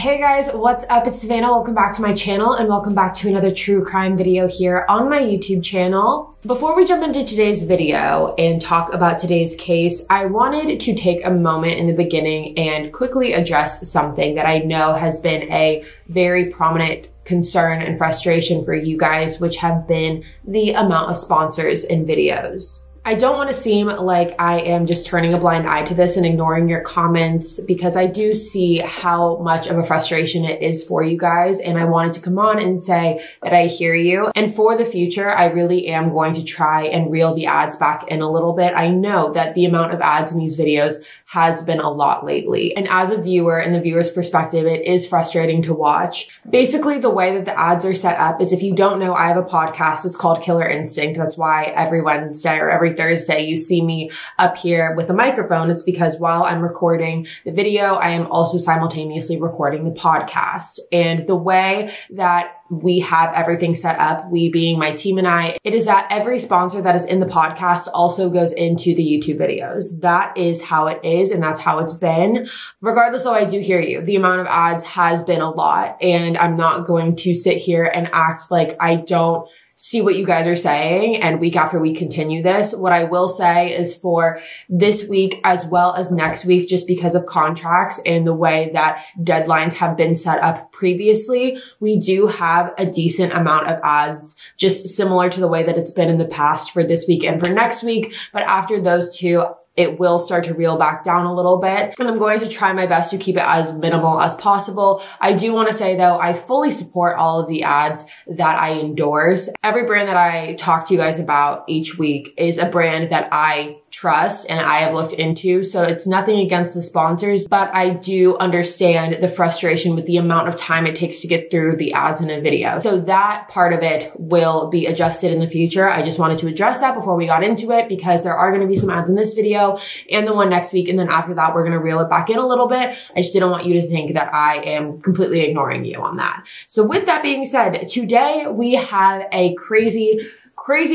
Hey guys, what's up? It's Savannah. Welcome back to my channel and welcome back to another true crime video here on my YouTube channel. Before we jump into today's video and talk about today's case, I wanted to take a moment in the beginning and quickly address something that I know has been a very prominent concern and frustration for you guys, which have been the amount of sponsors in videos. I don't want to seem like I am just turning a blind eye to this and ignoring your comments, because I do see how much of a frustration it is for you guys, and I wanted to come on and say that I hear you. And for the future, I really am going to try and reel the ads back in a little bit. I know that the amount of ads in these videos has been a lot lately, and as a viewer, in the viewer's perspective, it is frustrating to watch. Basically, the way that the ads are set up is, if you don't know, I have a podcast. It's called Killer Instinct. That's why every Wednesday or every Thursday you see me up here with a microphone. It's because while I'm recording the video, I am also simultaneously recording the podcast. And the way that we have everything set up, we being my team and I, it is that every sponsor that is in the podcast also goes into the YouTube videos. That is how it is, and that's how it's been. Regardless, though, I do hear you. The amount of ads has been a lot, and I'm not going to sit here and act like I don't see what you guys are saying and week after week continue this. What I will say is, for this week as well as next week, just because of contracts and the way that deadlines have been set up previously, we do have a decent amount of ads, just similar to the way that it's been in the past for this week and for next week. But after those two, it will start to reel back down a little bit. And I'm going to try my best to keep it as minimal as possible. I do want to say, though, I fully support all of the ads that I endorse. Every brand that I talk to you guys about each week is a brand that I trust and I have looked into. So it's nothing against the sponsors, but I do understand the frustration with the amount of time it takes to get through the ads in a video. So that part of it will be adjusted in the future. I just wanted to address that before we got into it, because there are going to be some ads in this video and the one next week. And then after that, we're going to reel it back in a little bit. I just didn't want you to think that I am completely ignoring you on that. So with that being said, today we have a crazy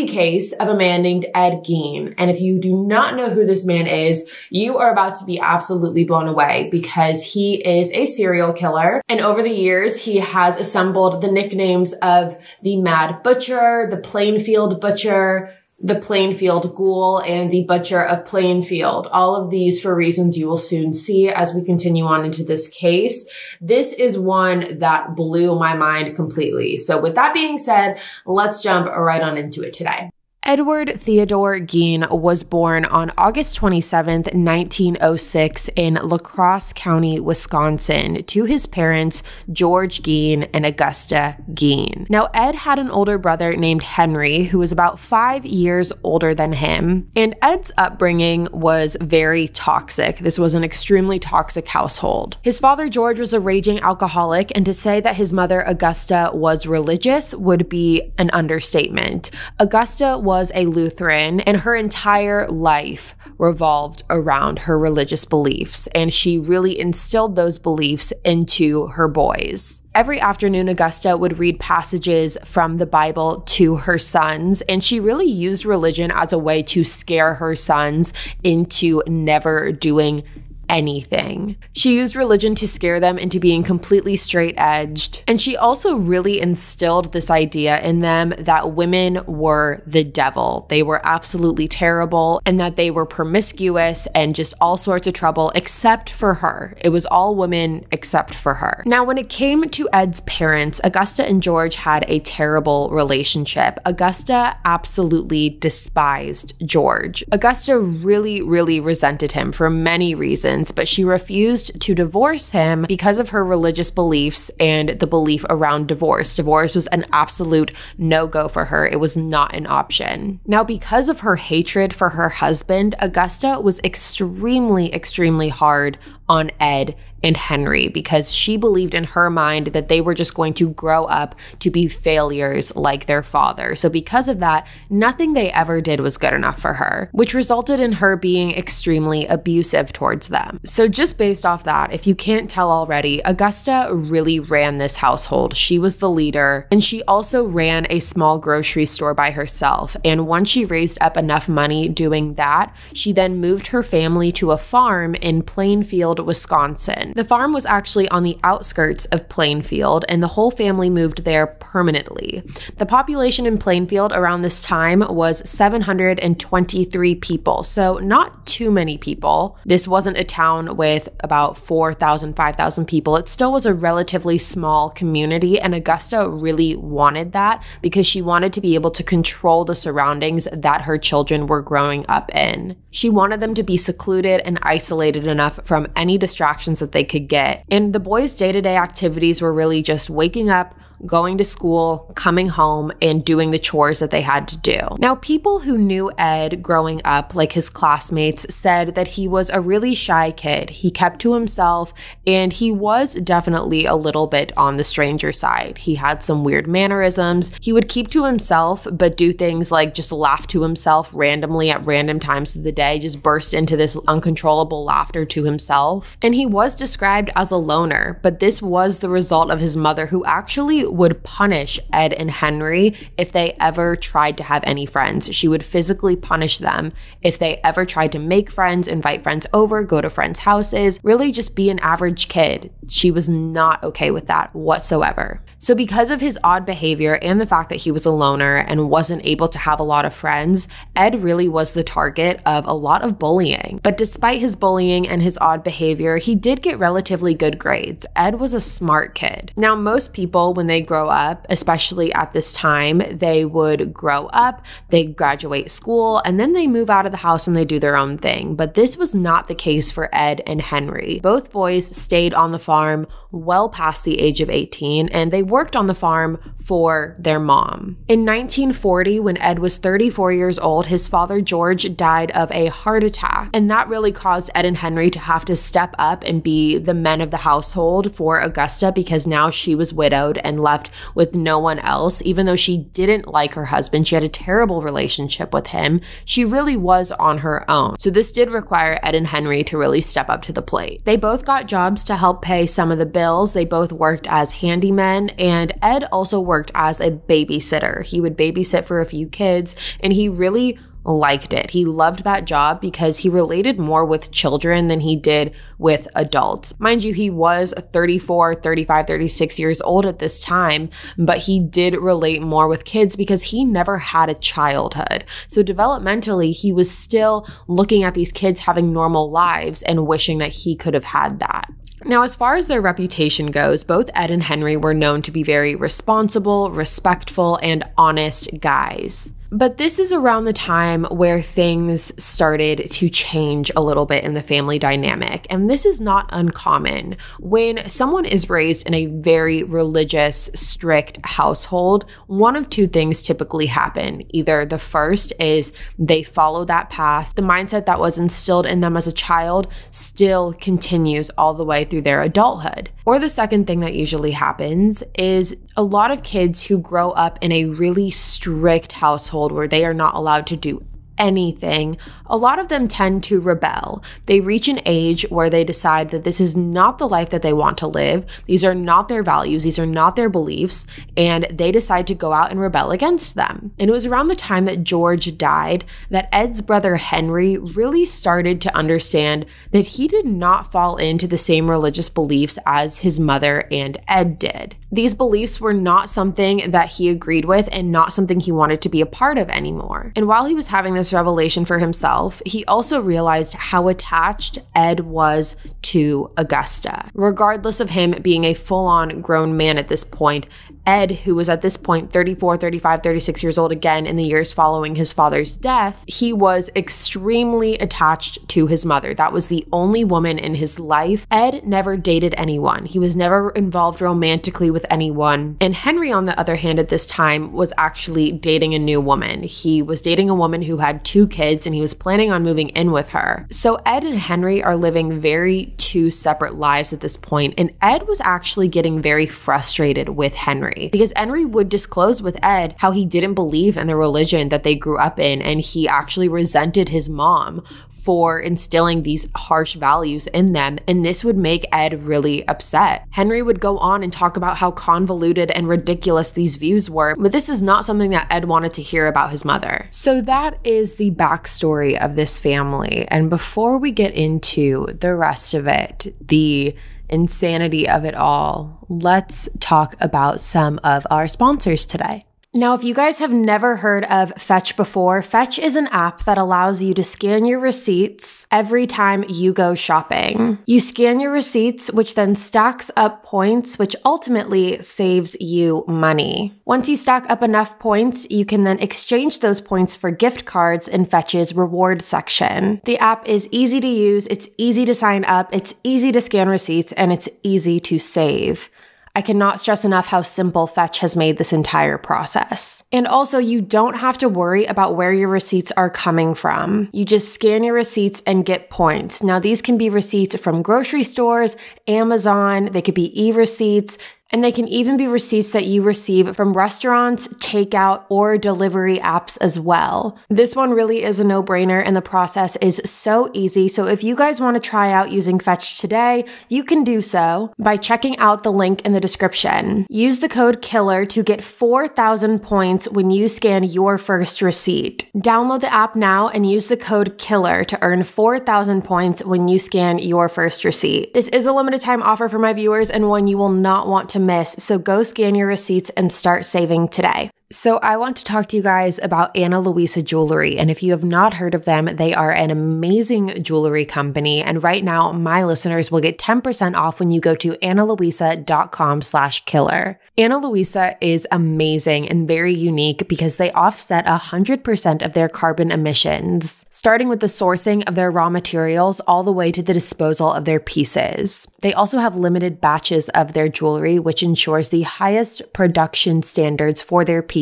case of a man named Ed Gein. And if you do not know who this man is, you are about to be absolutely blown away, because he is a serial killer. And over the years, he has assembled the nicknames of the Mad Butcher, the Plainfield Butcher, the Plainfield Ghoul, and the Butcher of Plainfield. All of these for reasons you will soon see as we continue on into this case. This is one that blew my mind completely. So with that being said, let's jump right on into it today. Edward Theodore Gein was born on August 27th, 1906 in La Crosse County, Wisconsin, to his parents, George Gein and Augusta Gein. Now, Ed had an older brother named Henry, who was about 5 years older than him, and Ed's upbringing was very toxic. This was an extremely toxic household. His father, George, was a raging alcoholic, and to say that his mother, Augusta, was religious would be an understatement. Augusta was a Lutheran, and her entire life revolved around her religious beliefs, and she really instilled those beliefs into her boys. Every afternoon, Augusta would read passages from the Bible to her sons, and she really used religion as a way to scare her sons into never doing anything. She used religion to scare them into being completely straight-edged, and she also really instilled this idea in them that women were the devil. They were absolutely terrible, and that they were promiscuous and just all sorts of trouble except for her. It was all women except for her. Now, when it came to Ed's parents, Augusta and George had a terrible relationship. Augusta absolutely despised George. Augusta really, really resented him for many reasons, but she refused to divorce him because of her religious beliefs and the belief around divorce. Divorce was an absolute no-go for her. It was not an option. Now, because of her hatred for her husband, Augusta was extremely, extremely hard on Ed and Henry, because she believed in her mind that they were just going to grow up to be failures like their father. So because of that, nothing they ever did was good enough for her, which resulted in her being extremely abusive towards them. So just based off that, if you can't tell already, Augusta really ran this household. She was the leader, and she also ran a small grocery store by herself. And once she raised up enough money doing that, she then moved her family to a farm in Plainfield, Wisconsin. in. The farm was actually on the outskirts of Plainfield, and the whole family moved there permanently. The population in Plainfield around this time was 723 people, so not too many people. This wasn't a town with about 4,000, 5,000 people. It still was a relatively small community, and Augusta really wanted that because she wanted to be able to control the surroundings that her children were growing up in. She wanted them to be secluded and isolated enough from any distractions that they could get. And the boys' day-to-day activities were really just waking up, going to school, coming home, and doing the chores that they had to do. Now, people who knew Ed growing up, like his classmates, said that he was a really shy kid. He kept to himself, and he was definitely a little bit on the stranger side. He had some weird mannerisms. He would keep to himself, but do things like just laugh to himself randomly at random times of the day, just burst into this uncontrollable laughter to himself. And he was described as a loner, but this was the result of his mother, who actually would punish Ed and Henry if they ever tried to have any friends. She would physically punish them if they ever tried to make friends, invite friends over, go to friends' houses, really just be an average kid. She was not okay with that whatsoever. So because of his odd behavior and the fact that he was a loner and wasn't able to have a lot of friends, Ed really was the target of a lot of bullying. But despite his bullying and his odd behavior, he did get relatively good grades. Ed was a smart kid. Now, most people, when they grow up, especially at this time, they would grow up, they graduate school, and then they move out of the house and they do their own thing. But this was not the case for Ed and Henry. Both boys stayed on the farm well past the age of 18, and they worked on the farm for their mom. In 1940, when Ed was 34 years old, his father George died of a heart attack, and that really caused Ed and Henry to have to step up and be the men of the household for Augusta, because now she was widowed and left with no one else. Even though she didn't like her husband, she had a terrible relationship with him, she really was on her own. So this did require Ed and Henry to really step up to the plate. They both got jobs to help pay some of the bills. They both worked as handymen, and Ed also worked as a babysitter. He would babysit for a few kids, and he really liked it. He loved that job because he related more with children than he did with adults. Mind you, he was 34, 35, 36 years old at this time, but he did relate more with kids because he never had a childhood. So developmentally, he was still looking at these kids having normal lives and wishing that he could have had that. Now, as far as their reputation goes, both Ed and Henry were known to be very responsible, respectful, and honest guys. But this is around the time where things started to change a little bit in the family dynamic. And this is not uncommon. When someone is raised in a very religious, strict household, one of two things typically happen. Either the first is they follow that path. The mindset that was instilled in them as a child still continues all the way through their adulthood. Or the second thing that usually happens is a lot of kids who grow up in a really strict household where they are not allowed to do anything, a lot of them tend to rebel. They reach an age where they decide that this is not the life that they want to live. These are not their values. These are not their beliefs. And they decide to go out and rebel against them. And it was around the time that George died that Ed's brother Henry really started to understand that he did not fall into the same religious beliefs as his mother and Ed did. These beliefs were not something that he agreed with and not something he wanted to be a part of anymore. And while he was having this revelation for himself, he also realized how attached Ed was to Augusta. Regardless of him being a full-on grown man at this point, Ed, who was at this point 34, 35, 36 years old again in the years following his father's death, he was extremely attached to his mother. That was the only woman in his life. Ed never dated anyone. He was never involved romantically with anyone. And Henry, on the other hand, at this time was actually dating a new woman. He was dating a woman who had 2 kids and he was planning on moving in with her. So Ed and Henry are living very two separate lives at this point, and Ed was actually getting very frustrated with Henry because Henry would disclose with Ed how he didn't believe in the religion that they grew up in, and he actually resented his mom for instilling these harsh values in them, and this would make Ed really upset. Henry would go on and talk about how convoluted and ridiculous these views were, but this is not something that Ed wanted to hear about his mother. So that is the backstory of this family, and before we get into the rest of it, the insanity of it all, let's talk about some of our sponsors today. Now, if you guys have never heard of Fetch before, Fetch is an app that allows you to scan your receipts every time you go shopping. You scan your receipts, which then stacks up points, which ultimately saves you money. Once you stack up enough points, you can then exchange those points for gift cards in Fetch's reward section. The app is easy to use, it's easy to sign up, it's easy to scan receipts, and it's easy to save. I cannot stress enough how simple Fetch has made this entire process. And also, you don't have to worry about where your receipts are coming from. You just scan your receipts and get points. Now, these can be receipts from grocery stores, Amazon, they could be e-receipts, and they can even be receipts that you receive from restaurants, takeout, or delivery apps as well. This one really is a no-brainer and the process is so easy. So if you guys want to try out using Fetch today, you can do so by checking out the link in the description. Use the code KILLER to get 4,000 points when you scan your first receipt. Download the app now and use the code KILLER to earn 4,000 points when you scan your first receipt. This is a limited time offer for my viewers and one you will not want to miss, so go scan your receipts and start saving today. So I want to talk to you guys about Ana Luisa Jewelry, and if you have not heard of them, they are an amazing jewelry company, and right now my listeners will get 10% off when you go to analuisa.com/killer. Ana Luisa is amazing and very unique because they offset 100% of their carbon emissions, starting with the sourcing of their raw materials all the way to the disposal of their pieces. They also have limited batches of their jewelry, which ensures the highest production standards for their pieces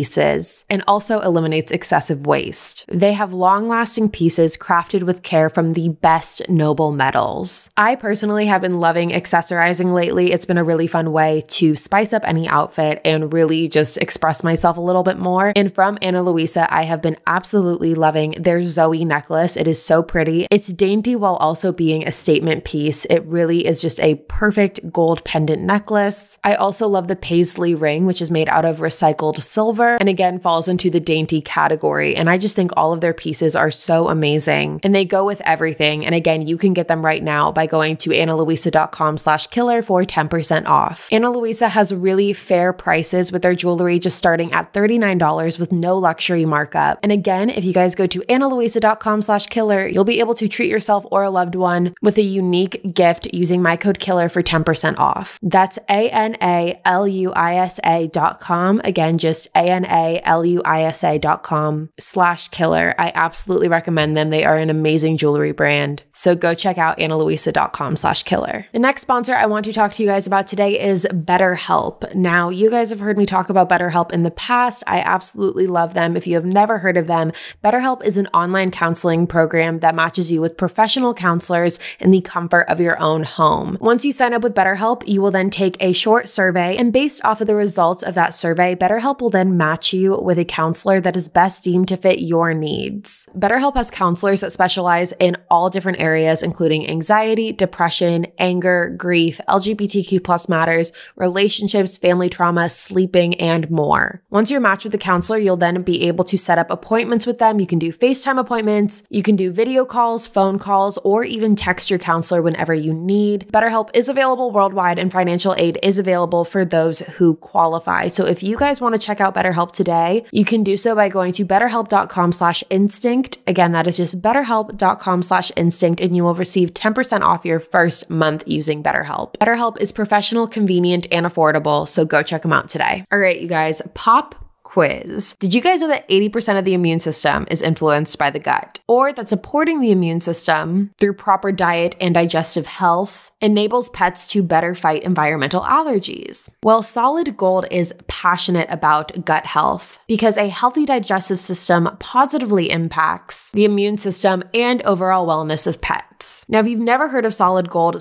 and also eliminates excessive waste. They have long-lasting pieces crafted with care from the best noble metals. I personally have been loving accessorizing lately. It's been a really fun way to spice up any outfit and really just express myself a little bit more. And from Ana Luisa, I have been absolutely loving their Zoe necklace. It is so pretty. It's dainty while also being a statement piece. It really is just a perfect gold pendant necklace. I also love the paisley ring, which is made out of recycled silver and again falls into the dainty category. And I just think all of their pieces are so amazing and they go with everything. And again, you can get them right now by going to analuisa.com/killer for 10% off. Ana Luisa has really fair prices with their jewelry, just starting at $39 with no luxury markup. And again, if you guys go to analuisa.com/killer, you'll be able to treat yourself or a loved one with a unique gift using my code KILLER for 10% off. That's analuisa.com. Again, just analuisa.com/killer. I absolutely recommend them. They are an amazing jewelry brand. So go check out analuisa.com/killer. The next sponsor I want to talk to you guys about today is BetterHelp. Now, you guys have heard me talk about BetterHelp in the past. I absolutely love them. If you have never heard of them, BetterHelp is an online counseling program that matches you with professional counselors in the comfort of your own home. Once you sign up with BetterHelp, you will then take a short survey, and based off of the results of that survey, BetterHelp will then match you with a counselor that is best deemed to fit your needs. BetterHelp has counselors that specialize in all different areas, including anxiety, depression, anger, grief, LGBTQ+ matters, relationships, family trauma, sleeping, and more. Once you're matched with a counselor, you'll then be able to set up appointments with them. You can do FaceTime appointments, you can do video calls, phone calls, or even text your counselor whenever you need. BetterHelp is available worldwide and financial aid is available for those who qualify. So if you guys want to check out BetterHelp today, you can do so by going to betterhelp.com/instinct. Again, that is just betterhelp.com/instinct, and you will receive 10% off your first month using BetterHelp. BetterHelp is professional, convenient, and affordable, so go check them out today. All right, you guys, pop quiz. Did you guys know that 80% of the immune system is influenced by the gut? Or that supporting the immune system through proper diet and digestive health enables pets to better fight environmental allergies? Well, Solid Gold is passionate about gut health because a healthy digestive system positively impacts the immune system and overall wellness of pets. Now, if you've never heard of Solid Gold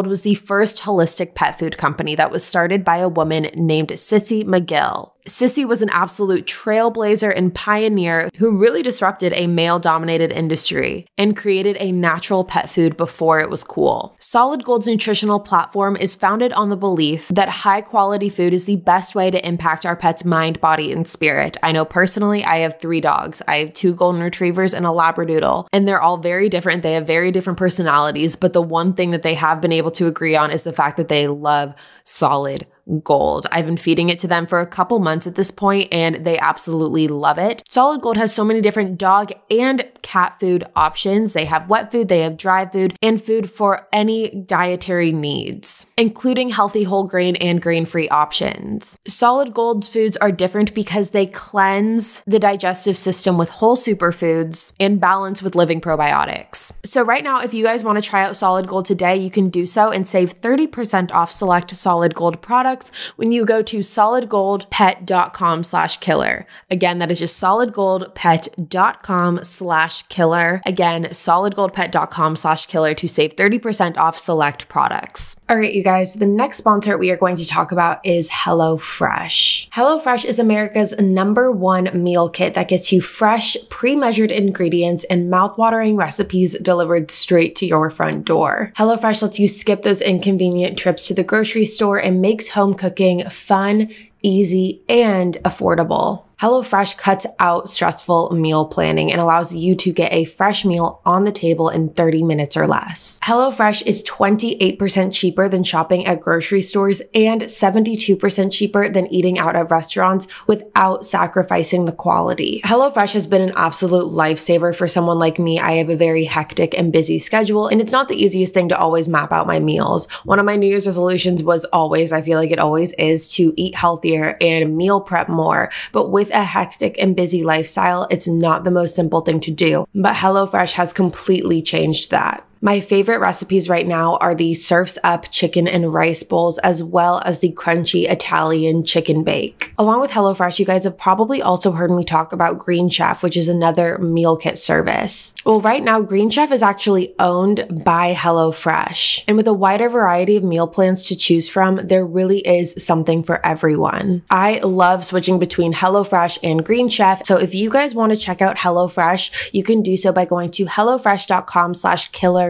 was the first holistic pet food company that was started by a woman named Sissy McGill. Sissy was an absolute trailblazer and pioneer who really disrupted a male-dominated industry and created a natural pet food before it was cool. Solid Gold's nutritional platform is founded on the belief that high-quality food is the best way to impact our pet's mind, body, and spirit. I know personally, I have 3 dogs. I have 2 golden retrievers and a labradoodle, and they're all very different. They have very different personalities, but the one thing that they have been able to agree on is the fact that they love Solid Gold. I've been feeding it to them for a couple months at this point, and they absolutely love it. Solid Gold has so many different dog and cat food options. They have wet food, they have dry food, and food for any dietary needs, including healthy whole grain and grain-free options. Solid Gold's foods are different because they cleanse the digestive system with whole superfoods and balance with living probiotics. So right now, if you guys want to try out Solid Gold today, you can do so and save 30% off select Solid Gold products when you go to solidgoldpet.com/killer. Again, that is just solidgoldpet.com/killer. Again, solidgoldpet.com/killer to save 30% off select products. All right, you guys, the next sponsor we are going to talk about is HelloFresh. HelloFresh is America's #1 meal kit that gets you fresh, pre-measured ingredients and mouthwatering recipes delivered straight to your front door. HelloFresh lets you skip those inconvenient trips to the grocery store and makes home cooking fun, easy, and affordable. HelloFresh cuts out stressful meal planning and allows you to get a fresh meal on the table in 30 minutes or less. HelloFresh is 28% cheaper than shopping at grocery stores and 72% cheaper than eating out at restaurants without sacrificing the quality. HelloFresh has been an absolute lifesaver for someone like me. I have a very hectic and busy schedule, and it's not the easiest thing to always map out my meals. One of my New Year's resolutions was always, I feel like it always is, to eat healthier and meal prep more. But with a hectic and busy lifestyle, it's not the most simple thing to do, but HelloFresh has completely changed that. My favorite recipes right now are the Surf's Up chicken and rice bowls, as well as the crunchy Italian chicken bake. Along with HelloFresh, you guys have probably also heard me talk about Green Chef, which is another meal kit service. Well, right now, Green Chef is actually owned by HelloFresh. And with a wider variety of meal plans to choose from, there really is something for everyone. I love switching between HelloFresh and Green Chef. So if you guys want to check out HelloFresh, you can do so by going to hellofresh.com/killer12.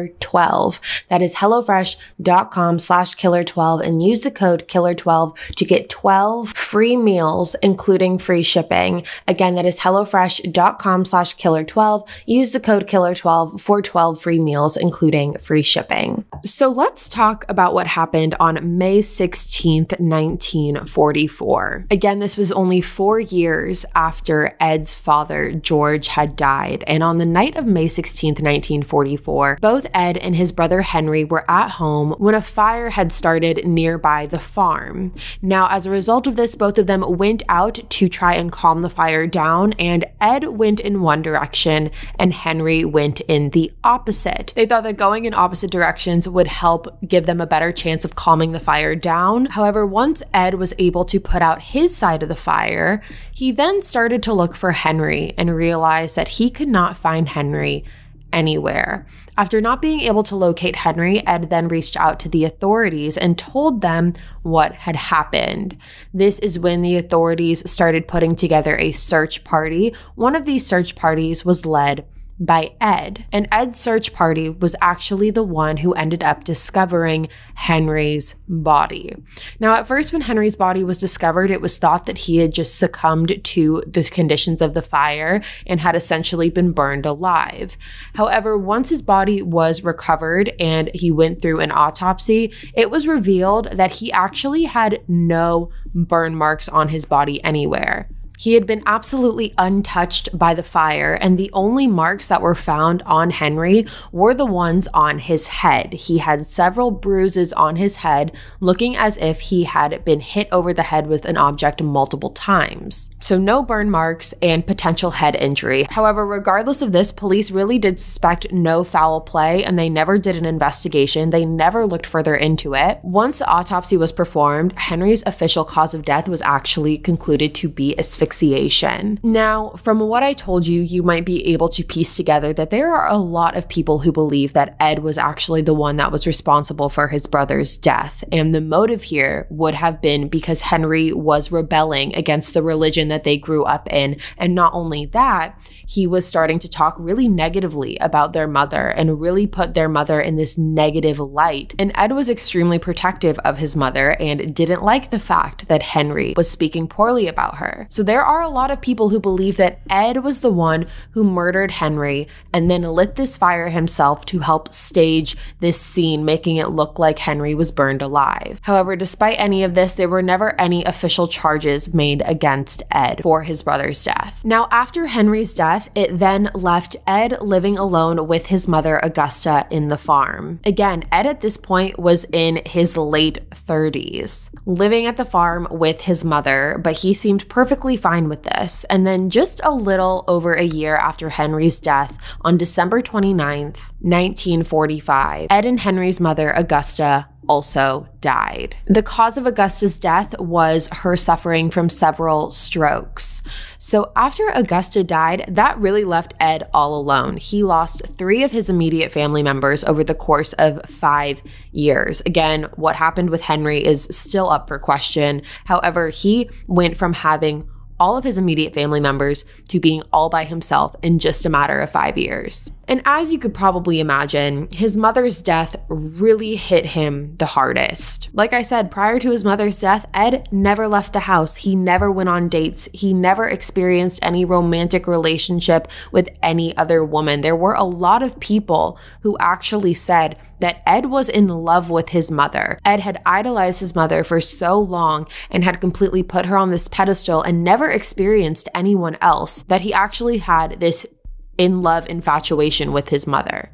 That is hellofresh.com/killer12 and use the code killer12 to get 12 free meals, including free shipping. Again, that is hellofresh.com/killer12. Use the code killer12 for 12 free meals, including free shipping. So let's talk about what happened on May 16th, 1944. Again, this was only 4 years after Ed's father, George, had died. And on the night of May 16th, 1944, both Ed and his brother Henry were at home when a fire had started nearby the farm. Now, as a result of this, both of them went out to try and calm the fire down, and Ed went in one direction and Henry went in the opposite. They thought that going in opposite directions would help give them a better chance of calming the fire down. However, once Ed was able to put out his side of the fire, he then started to look for Henry and realized that he could not find Henry anywhere. After not being able to locate Henry, Ed then reached out to the authorities and told them what had happened. This is when the authorities started putting together a search party. One of these search parties was led by Ed, and Ed's search party was actually the one who ended up discovering Henry's body. Now, at first, when Henry's body was discovered, it was thought that he had just succumbed to the conditions of the fire and had essentially been burned alive. However, once his body was recovered and he went through an autopsy, it was revealed that he actually had no burn marks on his body anywhere. He had been absolutely untouched by the fire, and the only marks that were found on Henry were the ones on his head. He had several bruises on his head, looking as if he had been hit over the head with an object multiple times. So no burn marks and potential head injury. However, regardless of this, police really did suspect no foul play, and they never did an investigation. They never looked further into it. Once the autopsy was performed, Henry's official cause of death was actually concluded to be asphyxiation. asphyxiation. Now, from what I told you, you might be able to piece together that there are a lot of people who believe that Ed was actually the one that was responsible for his brother's death. And the motive here would have been because Henry was rebelling against the religion that they grew up in. And not only that, he was starting to talk really negatively about their mother and really put their mother in this negative light. And Ed was extremely protective of his mother and didn't like the fact that Henry was speaking poorly about her. So there are a lot of people who believe that Ed was the one who murdered Henry and then lit this fire himself to help stage this scene, making it look like Henry was burned alive. However, despite any of this, there were never any official charges made against Ed for his brother's death. Now, after Henry's death, it then left Ed living alone with his mother, Augusta, in the farm. Again, Ed at this point was in his late 30s, living at the farm with his mother, but he seemed perfectly fine with this. And then just a little over a year after Henry's death, on December 29th, 1945, Ed and Henry's mother, Augusta, also died. The cause of Augusta's death was her suffering from several strokes. So after Augusta died, that really left Ed all alone. He lost 3 of his immediate family members over the course of 5 years. Again, what happened with Henry is still up for question. However, he went from having all of his immediate family members to being all by himself in just a matter of 5 years. And as you could probably imagine, his mother's death really hit him the hardest. Like I said, prior to his mother's death, Ed never left the house. He never went on dates. He never experienced any romantic relationship with any other woman. There were a lot of people who actually said that Ed was in love with his mother. Ed had idolized his mother for so long and had completely put her on this pedestal and never experienced anyone else, that he actually had this in-love infatuation with his mother.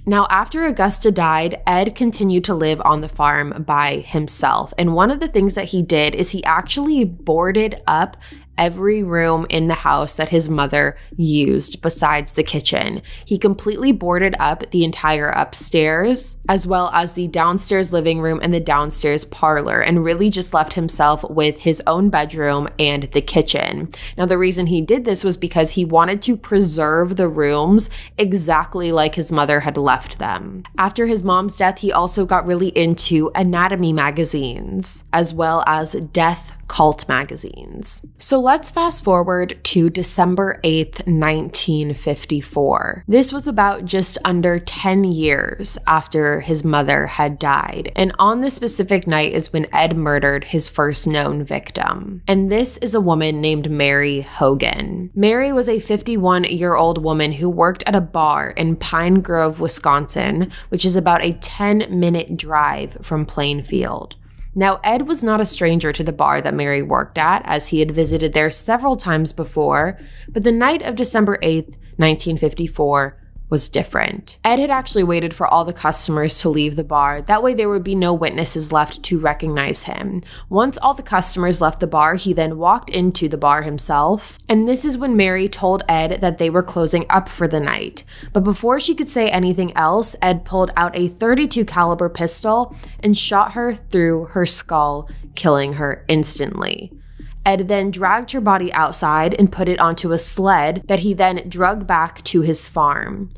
Now, after Augusta died, Ed continued to live on the farm by himself. And one of the things that he did is he actually boarded up every room in the house that his mother used besides the kitchen. He completely boarded up the entire upstairs, as well as the downstairs living room and the downstairs parlor, and really just left himself with his own bedroom and the kitchen. Now, the reason he did this was because he wanted to preserve the rooms exactly like his mother had left them. After his mom's death, he also got really into anatomy magazines, as well as death cult magazines. So let's fast forward to December 8th, 1954. This was about just under 10 years after his mother had died. And on this specific night is when Ed murdered his first known victim. And this is a woman named Mary Hogan. Mary was a 51-year-old woman who worked at a bar in Pine Grove, Wisconsin, which is about a 10-minute drive from Plainfield. Now, Ed was not a stranger to the bar that Mary worked at, as he had visited there several times before, but the night of December 8th, 1954, was different. Ed had actually waited for all the customers to leave the bar. That way there would be no witnesses left to recognize him. Once all the customers left the bar, he then walked into the bar himself. And this is when Mary told Ed that they were closing up for the night. But before she could say anything else, Ed pulled out a .32 caliber pistol and shot her through her skull, killing her instantly. Ed then dragged her body outside and put it onto a sled that he then drug back to his farm.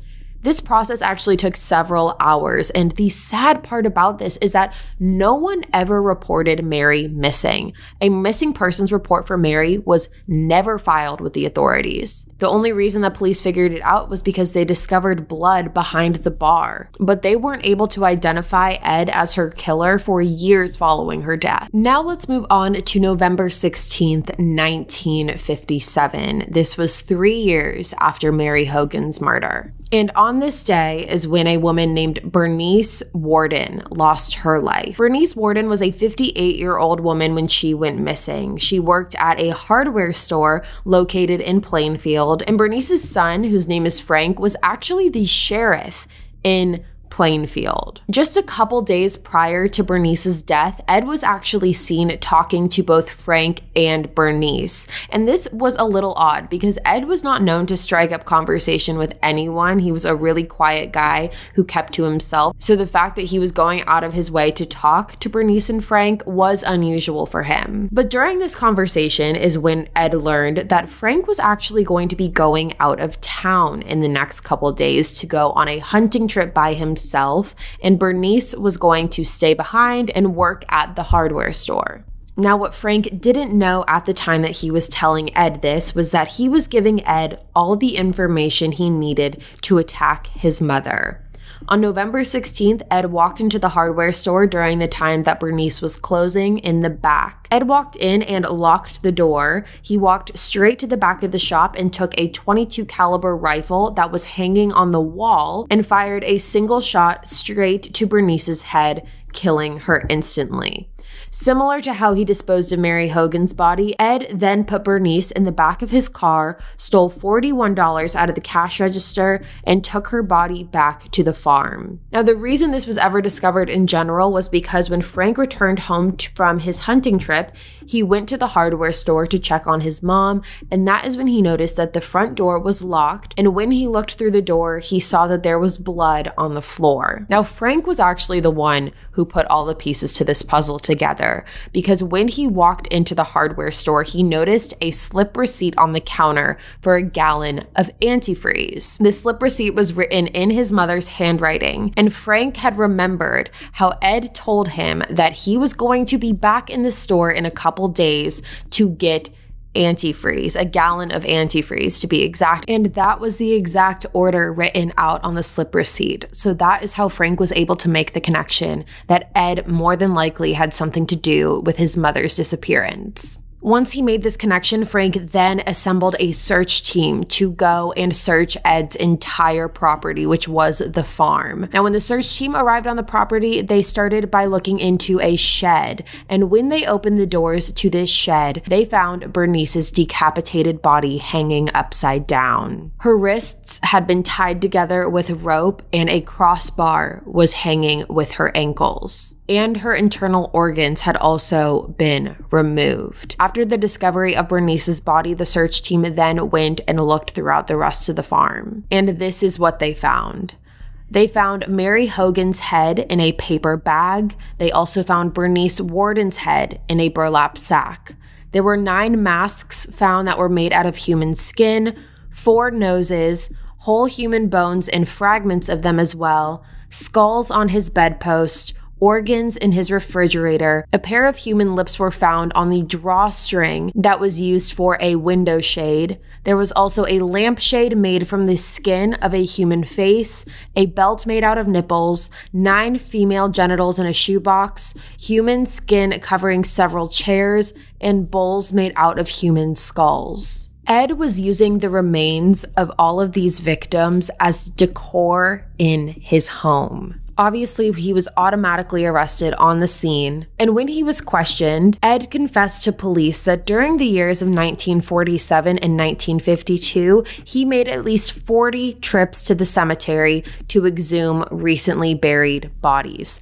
This process actually took several hours, and the sad part about this is that no one ever reported Mary missing. A missing persons report for Mary was never filed with the authorities. The only reason that police figured it out was because they discovered blood behind the bar, but they weren't able to identify Ed as her killer for years following her death. Now let's move on to November 16th, 1957. This was 3 years after Mary Hogan's murder. And on this day is when a woman named Bernice Warden lost her life. Bernice Warden was a 58-year-old woman when she went missing. She worked at a hardware store located in Plainfield, and Bernice's son, whose name is Frank, was actually the sheriff in Plainfield. Just a couple days prior to Bernice's death, Ed was actually seen talking to both Frank and Bernice. And this was a little odd because Ed was not known to strike up conversation with anyone. He was a really quiet guy who kept to himself. So the fact that he was going out of his way to talk to Bernice and Frank was unusual for him. But during this conversation is when Ed learned that Frank was actually going to be going out of town in the next couple days to go on a hunting trip by himself, and Bernice was going to stay behind and work at the hardware store. Now, what Frank didn't know at the time that he was telling Ed this was that he was giving Ed all the information he needed to attack his mother. On November 16th, Ed walked into the hardware store during the time that Bernice was closing in the back. Ed walked in and locked the door. He walked straight to the back of the shop and took a .22 caliber rifle that was hanging on the wall and fired a single shot straight to Bernice's head, killing her instantly. Similar to how he disposed of Mary Hogan's body, Ed then put Bernice in the back of his car, stole $41 out of the cash register, and took her body back to the farm. Now, the reason this was ever discovered in general was because when Frank returned home from his hunting trip, he went to the hardware store to check on his mom, and that is when he noticed that the front door was locked, and when he looked through the door, he saw that there was blood on the floor. Now, Frank was actually the one who put all the pieces to this puzzle together, because when he walked into the hardware store, he noticed a slip receipt on the counter for a gallon of antifreeze. The slip receipt was written in his mother's handwriting, and Frank had remembered how Ed told him that he was going to be back in the store in a couple days to get antifreeze, a gallon of antifreeze to be exact. And that was the exact order written out on the slip receipt. So that is how Frank was able to make the connection that Ed more than likely had something to do with his mother's disappearance. Once he made this connection, Frank then assembled a search team to go and search Ed's entire property, which was the farm. Now, when the search team arrived on the property, they started by looking into a shed. And when they opened the doors to this shed, they found Bernice's decapitated body hanging upside down. Her wrists had been tied together with rope, and a crossbar was hanging with her ankles. And her internal organs had also been removed. After the discovery of Bernice's body, the search team then went and looked throughout the rest of the farm. And this is what they found. They found Mary Hogan's head in a paper bag. They also found Bernice Warden's head in a burlap sack. There were 9 masks found that were made out of human skin, 4 noses, whole human bones and fragments of them as well, skulls on his bedpost, organs in his refrigerator. A pair of human lips were found on the drawstring that was used for a window shade. There was also a lampshade made from the skin of a human face, a belt made out of nipples, 9 female genitals in a shoebox, human skin covering several chairs, and bowls made out of human skulls. Ed was using the remains of all of these victims as decor in his home. Obviously, he was automatically arrested on the scene, and when he was questioned, Ed confessed to police that during the years of 1947 and 1952, he made at least 40 trips to the cemetery to exhume recently buried bodies.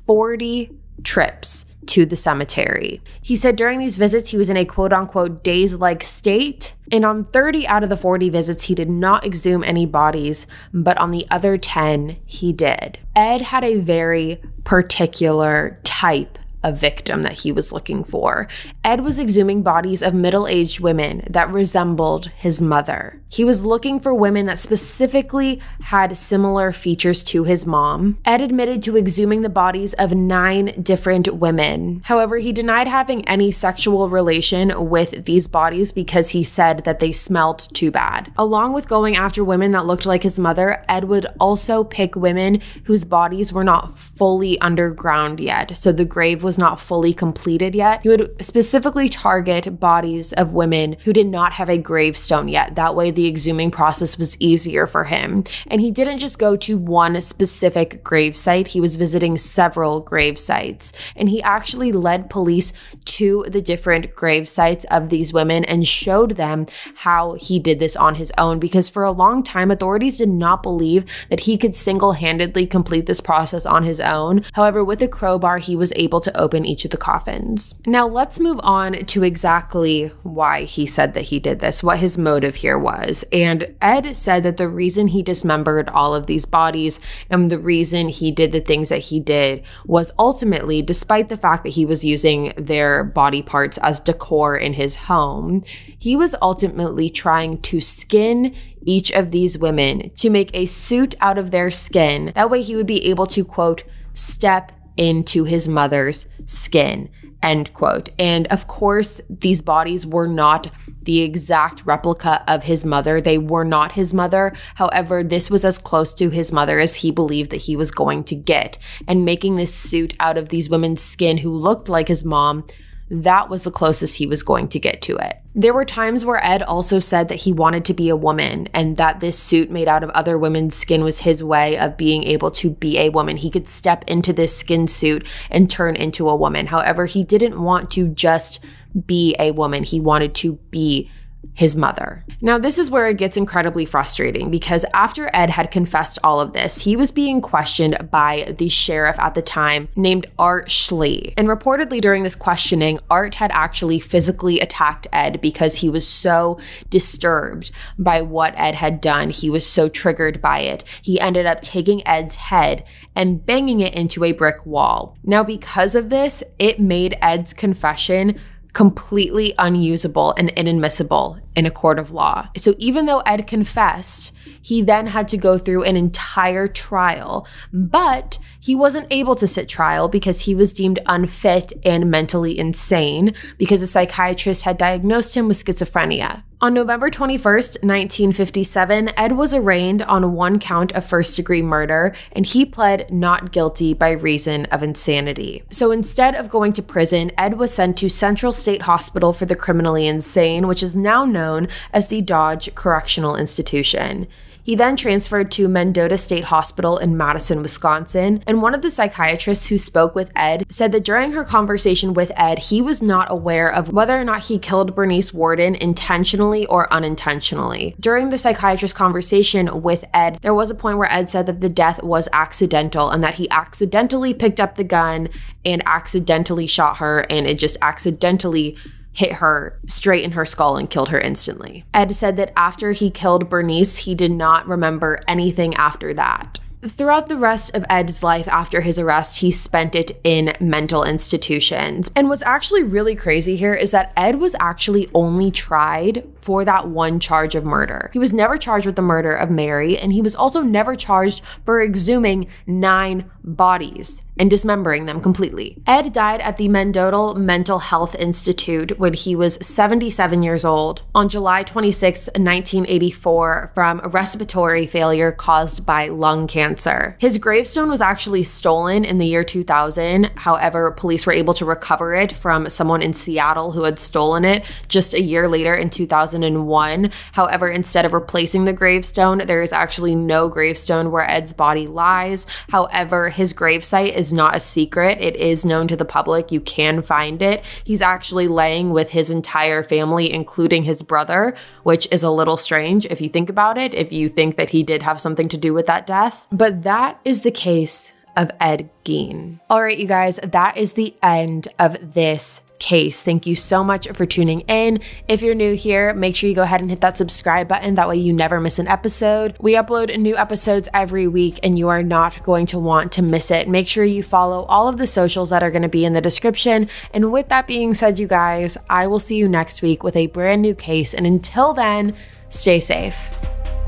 40 trips to the cemetery. He said during these visits, he was in a quote-unquote daze-like state, and on 30 out of the 40 visits, he did not exhume any bodies, but on the other 10, he did. Ed had a very particular type of victim that he was looking for. Ed was exhuming bodies of middle-aged women that resembled his mother. He was looking for women that specifically had similar features to his mom. Ed admitted to exhuming the bodies of 9 different women. However, he denied having any sexual relation with these bodies because he said that they smelled too bad. Along with going after women that looked like his mother, Ed would also pick women whose bodies were not fully underground yet, so the grave was not fully completed yet. He would specifically target bodies of women who did not have a gravestone yet. That way, the exhuming process was easier for him. And he didn't just go to one specific grave site, he was visiting several grave sites. And he actually led police to the different grave sites of these women and showed them how he did this on his own, because for a long time, authorities did not believe that he could single-handedly complete this process on his own. However, with a crowbar, he was able to open each of the coffins. Now, let's move on to exactly why he said that he did this, what his motive here was. And Ed said that the reason he dismembered all of these bodies and the reason he did the things that he did was ultimately, despite the fact that he was using their body parts as decor in his home, he was ultimately trying to skin each of these women to make a suit out of their skin. That way he would be able to, quote, step into his mother's skin, end quote. And of course, these bodies were not the exact replica of his mother. They were not his mother. However, this was as close to his mother as he believed that he was going to get. And making this suit out of these women's skin who looked like his mom, that was the closest he was going to get to it. There were times where Ed also said that he wanted to be a woman and that this suit made out of other women's skin was his way of being able to be a woman. He could step into this skin suit and turn into a woman. However, he didn't want to just be a woman. He wanted to be his mother. Now, this is where it gets incredibly frustrating, because after Ed had confessed all of this, he was being questioned by the sheriff at the time named Art Schlee. And reportedly during this questioning, Art had actually physically attacked Ed because he was so disturbed by what Ed had done. He was so triggered by it. He ended up taking Ed's head and banging it into a brick wall. Now, because of this, it made Ed's confession completely unusable and inadmissible in a court of law. So even though Ed confessed, he then had to go through an entire trial, but he wasn't able to sit trial because he was deemed unfit and mentally insane because a psychiatrist had diagnosed him with schizophrenia. On November 21st, 1957, Ed was arraigned on one count of first-degree murder, and he pled not guilty by reason of insanity. So instead of going to prison, Ed was sent to Central State Hospital for the Criminally Insane, which is now known as the Dodge Correctional Institution. He then transferred to Mendota State Hospital in Madison, Wisconsin, and one of the psychiatrists who spoke with Ed said that during her conversation with Ed, he was not aware of whether or not he killed Bernice Worden intentionally or unintentionally. During the psychiatrist's conversation with Ed, there was a point where Ed said that the death was accidental and that he accidentally picked up the gun and accidentally shot her, and it just accidentally hit her straight in her skull and killed her instantly. Ed said that after he killed Bernice, he did not remember anything after that. Throughout the rest of Ed's life after his arrest, he spent it in mental institutions. And what's actually really crazy here is that Ed was actually only tried for that one charge of murder. He was never charged with the murder of Mary, and he was also never charged for exhuming 9 bodies and dismembering them completely. Ed died at the Mendota Mental Health Institute when he was 77 years old on July 26, 1984, from respiratory failure caused by lung cancer. His gravestone was actually stolen in the year 2000. However, police were able to recover it from someone in Seattle who had stolen it just a year later in 2001. However, instead of replacing the gravestone, there is actually no gravestone where Ed's body lies. However, his gravesite is not a secret. It is known to the public. You can find it. He's actually laying with his entire family, including his brother, which is a little strange if you think about it, if you think that he did have something to do with that death. But that is the case of Ed Gein. All right, you guys, that is the end of this case. Thank you so much for tuning in. If you're new here, make sure you go ahead and hit that subscribe button. That way you never miss an episode. We upload new episodes every week and you are not going to want to miss it. Make sure you follow all of the socials that are going to be in the description. And with that being said, you guys, I will see you next week with a brand new case. And until then, stay safe.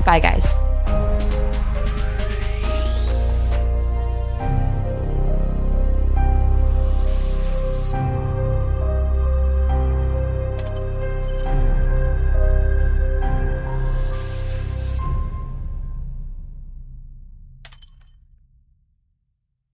Bye, guys.